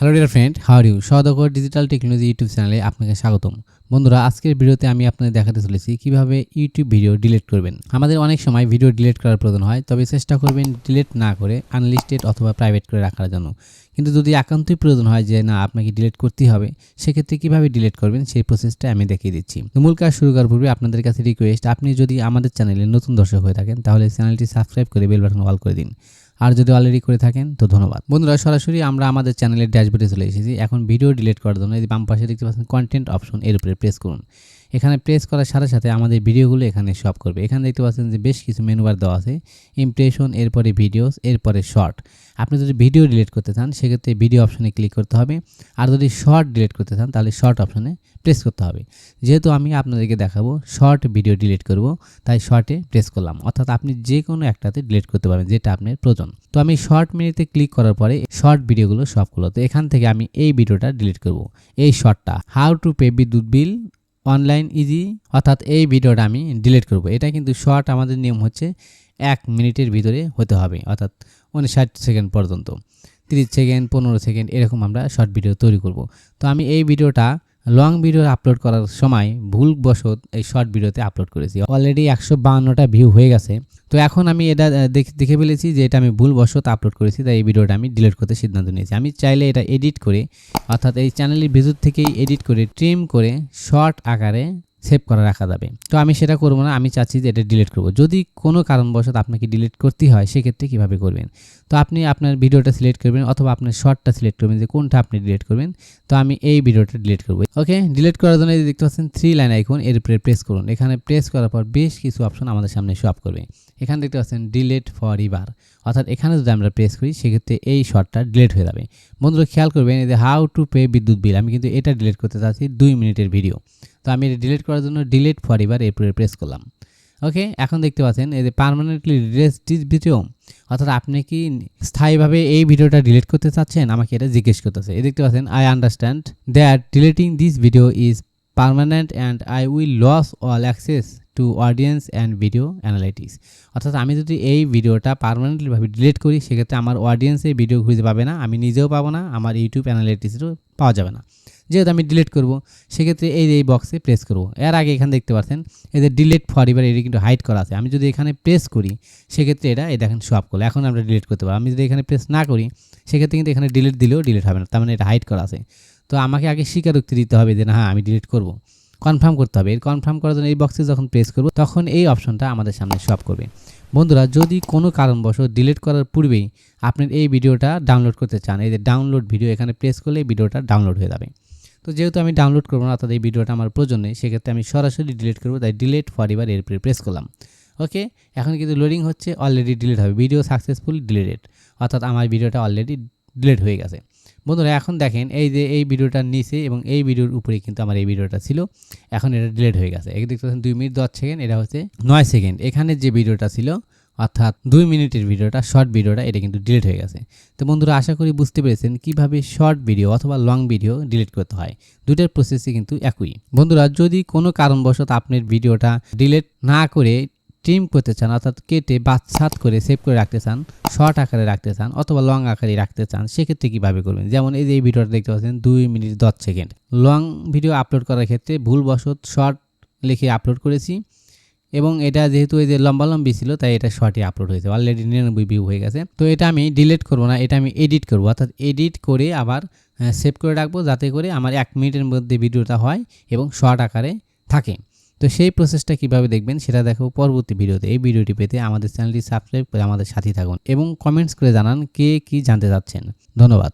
Hello dear friend, how are you? Saudagar digital technology YouTube চ্যানেলে আপনাকে স্বাগতম। বন্ধুরা, আজকের ভিডিওতে আমি আপনাদের দেখাতে চলেছি কিভাবে ইউটিউব ভিডিও ডিলিট করবেন। আমাদের অনেক সময় ভিডিও ডিলিট করার প্রয়োজন হয়, তবে চেষ্টা করবেন ডিলিট না করে আনলিস্টেড অথবা প্রাইভেট করে রাখার জন্য। কিন্তু যদি একান্তই প্রয়োজন হয় যে না আপনাকে ডিলিট করতেই হবে, সেক্ষেত্রে কিভাবে ডিলিট করবেন সেই প্রসেসটা আমি দেখিয়ে দিচ্ছি। তো মূল কাজ শুরু করার পূর্বে আপনাদের কাছে রিকোয়েস্ট, আপনি যদি আমাদের চ্যানেলে নতুন দর্শক হয়ে থাকেন তাহলে চ্যানেলটি সাবস্ক্রাইব করে বেল বাটন অল করে দিন। আর যদি অলরেডি করে থাকেন তো ধন্যবাদ। বন্ধুরা, সরাসরি আমরা আমাদের চ্যানেলের ড্যাশবোর্ডে চলে এসেছি। এখন ভিডিও ডিলিট করার জন্য এই বাম পাশে দেখতে পাচ্ছেন কন্টেন্ট অপশন, এর উপরে প্রেস করুন। এখানে প্রেস করার সাথে সাথে আমাদের ভিডিওগুলো এখানে শপ করবে। এখানে দেখতে পাচ্ছেন যে বেশ কিছু মেনু বার দেওয়া আছে, ইমপ্রেশন, এরপরে ভিডিওস, এরপরে শর্ট। আপনি যদি ভিডিও ডিলিট করতে চান সেক্ষেত্রে ভিডিও অপশনে ক্লিক করতে হবে, আর যদি শর্ট ডিলিট করতে চান তাহলে শর্ট অপশনে প্রেস করতে হবে। যেহেতু আমি আপনাদেরকে দেখাবো শর্ট ভিডিও ডিলিট করব, তাই শর্টে প্রেস করলাম। অর্থাৎ আপনি যে কোনো একটাতে ডিলিট করতে পারবেন যেটা আপনার প্রয়োজন। তো আমি শর্ট মিনিটে ক্লিক করার পরে শর্ট ভিডিওগুলো সবগুলো, তো এখান থেকে আমি এই ভিডিওটা ডিলিট করব, এই শর্টটা, হাউ টু পে বিদ্যুৎ বিল অনলাইন ইজি, অর্থাৎ এই ভিডিওটা আমি ডিলিট করব। এটা কিন্তু শর্ট, আমাদের নিয়ম হচ্ছে 1 মিনিটের ভিতরে হতে হবে, অর্থাৎ 59 সেকেন্ড পর্যন্ত, 30 সেকেন্ড, 15 সেকেন্ড এরকম আমরা শর্ট ভিডিও তৈরি করব। তো আমি এই ভিডিওটা লং ভিডিও আপলোড করার সময় ভুলবশত এই শর্ট ভিডিওতে আপলোড করেছি। অলরেডি 152টা ভিউ হয়ে গেছে। তো এখন আমি এটা দেখে ফেলেছি যে এটা আমি ভুলবশত আপলোড করেছি, তাই এই ভিডিওটা আমি ডিলিট করতে সিদ্ধান্ত নিয়েছি। আমি চাইলে এটা এডিট করে, অর্থাৎ এই চ্যানেলের ভিতর থেকেই এডিট করে ট্রিম করে শর্ট আকারে সেভ করে রাখা যাবে। তো আমি সেটা করব না, আমি চাচ্ছি যে এটা ডিলিট করব। যদি কোনো কারণবশত আপনাকে ডিলিট করতে হয় সেক্ষেত্রে কীভাবে করবেন? তো আপনি আপনার ভিডিওটা সিলেক্ট করবেন অথবা আপনার শর্টটা সিলেক্ট করবেন যে কোনটা আপনি ডিলিট করবেন। তো আমি এই ভিডিওটা ডিলিট করব। ওকে, ডিলিট করার জন্য এই দেখতে পাচ্ছেন 3 লাইন আইকন, এর উপরে প্রেস করুন। এখানে প্রেস করার পর বেশ কিছু অপশন আমাদের সামনে শো আপ করবে। এখানে দেখতে পাচ্ছেন ডিলিট ফর এভার, অর্থাৎ এখানে যদি আমরা প্রেস করি সেক্ষেত্রে এই শর্টটা ডিলিট হয়ে যাবে। বন্ধুরা খেয়াল করবেন এই যে হাউ টু পে বিদ্যুৎ বিল, আমি কিন্তু এটা ডিলিট করতে চাচ্ছি 2 মিনিটের ভিডিও। তো আমি এটা ডিলিট করার জন্য ডিলিট ফর এভার এরপরে প্রেস করলাম। ওকে, এখন দেখতে পাচ্ছেন এই যে পার্মানেন্টলি ডিলিট দিস ভিডিও, অর্থাৎ আপনি কি স্থায়ীভাবে এই ভিডিওটা ডিলিট করতে চাচ্ছেন, আমাকে এটা জিজ্ঞেস করতেছে। এই দেখতে পাচ্ছেন I understand that deleting this video is permanent and I will loss all access to audience and video analytics, অর্থাৎ আমি যদি এই ভিডিওটা পার্মানেন্টলিভাবে ডিলিট করি সেক্ষেত্রে আমার অডিয়েন্সে ভিডিও খুঁজে পাবে না, আমি নিজেও পাবো না, আমার ইউটিউব অ্যানালাইটিক্সও পাওয়া যাবে না। যেহেতু আমি ডিলিট করব সেক্ষেত্রে এই বক্সে প্রেস করব। এর আগে এখানে দেখতে পাচ্ছেন এই যে ডিলিট ফর এভার, এটা কিন্তু হাইড করা আছে। আমি যদি এখানে প্রেস করি সেক্ষেত্রে এটা এই দেখেন শো আপ করলো। এখন আমরা ডিলিট করতে পারবো। আমি যদি এখানে প্রেস না করি সেক্ষেত্রে কিন্তু এখানে ডিলিট দিলেও ডিলিট হবে না, তার মানে এটা হাইড করা আছে। তো আমাকে আগে স্বীকারোক্তি দিতে হবে যে না হ্যাঁ আমি ডিলিট করব, কনফার্ম করতে হবে। এর কনফার্ম করার জন্য এই বক্সে যখন প্রেস করব তখন এই অপশনটা আমাদের সামনে শো আপ করবে। বন্ধুরা, যদি কোনো কারণবশত ডিলিট করার পূর্বেই আপনি এই ভিডিওটা ডাউনলোড করতে চান, এই যে ডাউনলোড ভিডিও, এখানে প্রেস করলে এই ভিডিওটা ডাউনলোড হয়ে যাবে। তো যেহেতু আমি ডাউনলোড করবো না, অর্থাৎ এই ভিডিওটা আমার প্রয়োজন নেই, সেক্ষেত্রে আমি সরাসরি ডিলিট করবো, তাই ডিলিট ফর এভার এর উপরে প্রেস করলাম। ওকে, এখন কিন্তু লোডিং হচ্ছে, অলরেডি ডিলিট হবে, ভিডিও সাকসেসফুল ডিলিটেড, অর্থাৎ আমার ভিডিওটা অলরেডি ডিলিট হয়ে গেছে। বন্ধুরা এখন দেখেন এই যে এই ভিডিওটার নিচে এবং এই ভিডিওর উপরে কিন্তু আমার এই ভিডিওটা ছিল, এখন এটা ডিলিট হয়ে গেছে। এই দেখতে পাচ্ছেন 2 মিনিট 10 সেকেন্ড, এটা হচ্ছে 9 সেকেন্ড। এখানে যে ভিডিওটা ছিল অর্থাৎ 2 মিনিটের ভিডিওটা, শর্ট ভিডিওটা, এটা কিন্তু ডিলিট হয়ে গেছে। তো বন্ধুরা আশা করি বুঝতে পেরেছেন কিভাবে শর্ট ভিডিও অথবা লং ভিডিও ডিলিট করতে হয়। দুটার প্রসেসই কিন্তু একই। বন্ধুরা, যদি কোনো কারণবশত আপনার ভিডিওটা ডিলিট না করে ট্রিম করতে চান, অর্থাৎ কেটে বাছাত করে সেভ করে রাখতে চান, শর্ট আকারে রাখতে চান অথবা লং আকারে রাখতে চান, সেক্ষেত্রে কীভাবে করবেন? যেমন এই যে এই ভিডিওটা দেখতে পাচ্ছেন 2 minute 10 second. Long video upload করার ক্ষেত্রে ভুলবশত শর্ট লিখে আপলোড করেছি এবং এটা যেহেতু এই যে লম্বালম্বি ছিল তাই এটা শর্টে আপলোড হয়েছে, অলরেডি 99 ভিউ হয়ে গেছে। তো এটা আমি ডিলিট করবো না, এটা আমি এডিট করবো, অর্থাৎ এডিট করে আবার সেভ করে রাখবো যাতে করে আমার 1 মিনিটের মধ্যে ভিডিওটা হয় এবং শর্ট আকারে থাকে। তো সেই প্রসেসটা কিভাবে দেখবেন সেটা দেখো পরবর্তী ভিডিওতে। এই ভিডিওটি পেতে আমাদের চ্যানেলটি সাবস্ক্রাইব করে আমাদের সাথে থাকুন এবং কমেন্টস করে জানান কে কি জানতে চাচ্ছেন। ধন্যবাদ।